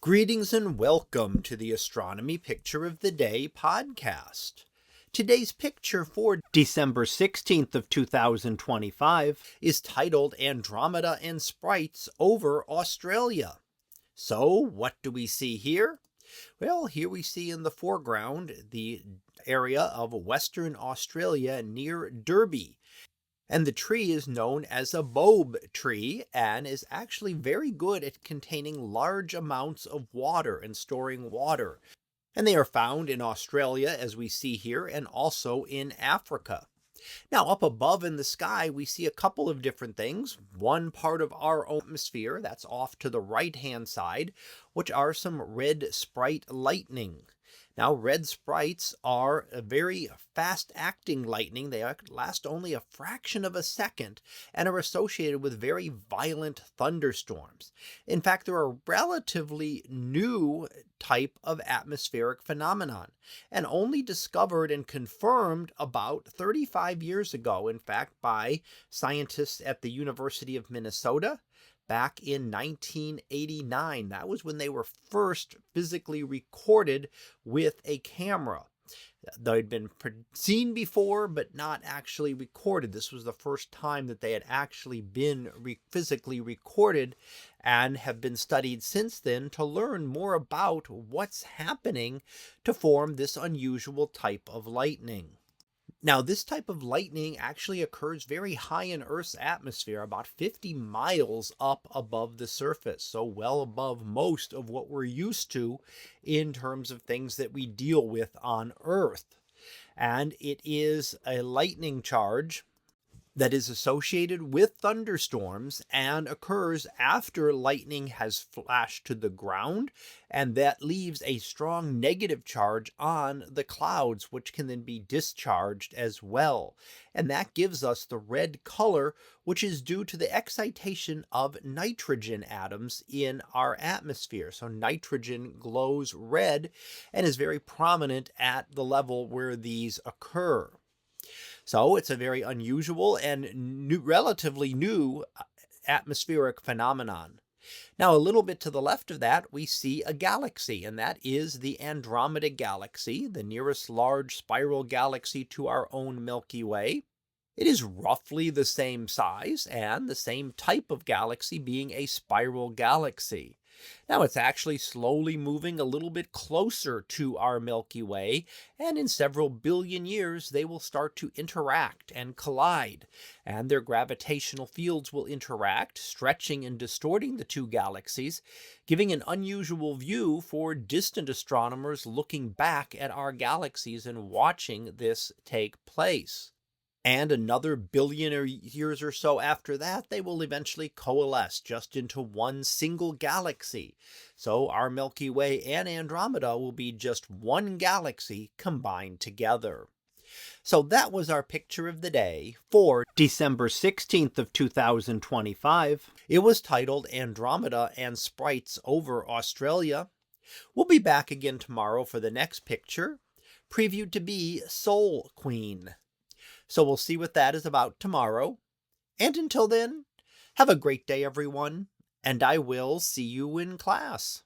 Greetings and welcome to the Astronomy Picture of the Day podcast. Today's picture for December 16th of 2025 is titled Andromeda and Sprites over Australia. So what do we see here? Well, here we see in the foreground the area of Western Australia near Derby. And the tree is known as a bob tree and is actually very good at containing large amounts of water and storing water. And they are found in Australia, as we see here, and also in Africa. Now, up above in the sky, we see a couple of different things. One part of our atmosphere, that's off to the right-hand side, which are some red sprite lightning. Now, red sprites are a very fast-acting lightning. They last only a fraction of a second and are associated with very violent thunderstorms. In fact, they're a relatively new type of atmospheric phenomenon and only discovered and confirmed about 35 years ago, in fact, by scientists at the University of Minnesota. Back in 1989. That was when they were first physically recorded with a camera. They'd been seen before, but not actually recorded. This was the first time that they had actually been physically recorded and have been studied since then to learn more about what's happening to form this unusual type of lightning. Now, this type of lightning actually occurs very high in Earth's atmosphere, about 50 miles up above the surface, so well above most of what we're used to in terms of things that we deal with on Earth. And it is a lightning charge that is associated with thunderstorms and occurs after lightning has flashed to the ground, and that leaves a strong negative charge on the clouds, which can then be discharged as well. And that gives us the red color, which is due to the excitation of nitrogen atoms in our atmosphere. So nitrogen glows red and is very prominent at the level where these occur. So it's a very unusual and relatively new atmospheric phenomenon. Now, a little bit to the left of that, we see a galaxy, and that is the Andromeda galaxy, the nearest large spiral galaxy to our own Milky Way. It is roughly the same size and the same type of galaxy, being a spiral galaxy. Now, it's actually slowly moving a little bit closer to our Milky Way, and in several billion years, they will start to interact and collide, and their gravitational fields will interact, stretching and distorting the two galaxies, giving an unusual view for distant astronomers looking back at our galaxies and watching this take place. And another billion years or so after that, they will eventually coalesce just into one single galaxy. So our Milky Way and Andromeda will be just one galaxy combined together. So that was our picture of the day for December 16th of 2025. It was titled Andromeda and Sprites over Australia. We'll be back again tomorrow for the next picture, previewed to be Soul Queen. So we'll see what that is about tomorrow. And until then, have a great day, everyone, and I will see you in class.